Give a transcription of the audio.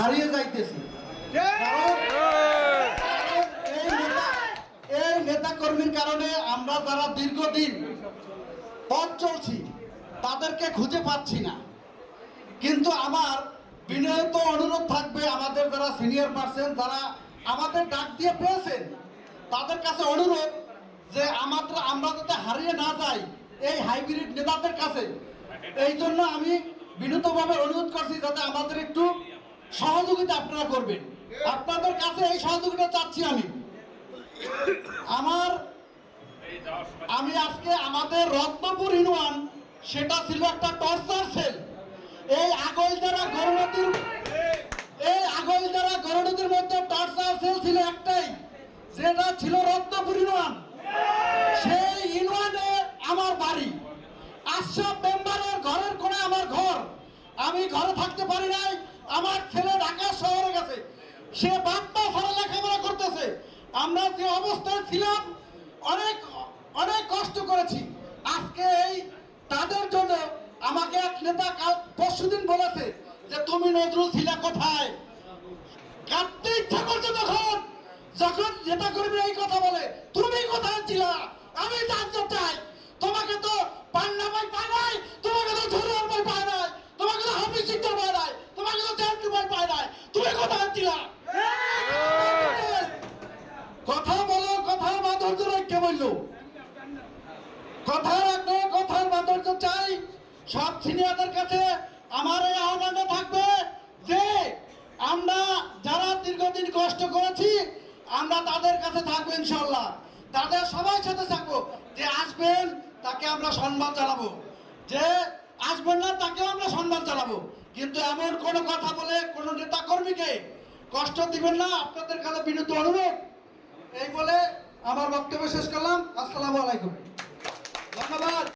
হারিয়ে যাইতেছি। এই নেতা কর্মীর কারণে আমরা যারা দীর্ঘদিন পথ চলছি তাদেরকে খুঁজে পাচ্ছি না। কিন্তু আমার বিনয়ত অনুরোধ থাকবে আমাদের যারা সিনিয়র পার্সন যারা আমাদের ডাক দিয়ে পেয়েছেন তাদের কাছে অনুরোধ যে আমরা যাতে হারিয়ে না যাই এই হাইব্রিড নেতাদের কাছে। এই জন্য আমি বিনীতভাবে অনুরোধ করছি যাতে আমাদের একটু সহযোগিতা আপনারা করবেন। আপনাদের কাছে এই সহযোগিতা চাচ্ছি আমি আজকে আমাদের রত্নপুর ইউনিয়ন সেটা ছিল একটা টর্চার সেল। এই আগলজারা গরনদীর মধ্যে টর্চার সেল ছিল একটাই, যেটা ছিল রত্নপুর ইউনিয়ন। সেই ইউনিয়নে আমার বাড়ি, আশরাফ মেম্বারের ঘরের কোণে আমার ঘর। আমি ঘরে থাকতে পারি নাই, আমার ছেলে ঢাকা শহরে গেছে, সে বাপ্পা ফলে লেখাপড়া করতেছে। আমরা যে অবস্থায় ছিলাম অনেক অনেক কষ্ট করেছি। আজকে এই তাদের জন্য আমাকে এক নেতা কাল পরশুদিন বলেছে যে তুমি নজরুল ছিলা কোথায়। কাঁদতে ইচ্ছা করছে যখন নেতা কর্মী এই কথা বলে তুমি কোথায় ছিলা। আমি জানতে চাই, তোমাকে তো পান্না ভাই পায় নাই, তোমাকে তো ধরুয়ার ভাই পায় নাই, তোমাকে তো হাফিজ সিদ্ধার পায় নাই, তোমাকে তো জানতে ভাই পায় নাই, তুমি কোথায় ছিলা। কথা বলো, কথার মাধুর্য রেখে বললো, কথা রাখো, কথার মাধুর্য চাই। সব সিনিয়রদের কাছে আমার এই আহ্বান থাকবে যে আমরা যারা দীর্ঘদিন কষ্ট করেছি আমরা তাদের কাছে থাকবো ইনশাল্লাহ। তাদের সবাই সাথে থাকবো। যে আসবেন তাকে আমরা সম্মান জানাবো, যে আসবেন না তাকেও আমরা সম্মান জানাবো। কিন্তু এমন কোনো কথা বলে কোনো নেতা কর্মীকে কষ্ট দিবেন না, আপনাদের কাছে বিনীত অনুরোধ। এই বলে আমার বক্তব্য শেষ করলাম। আসসালামু আলাইকুম।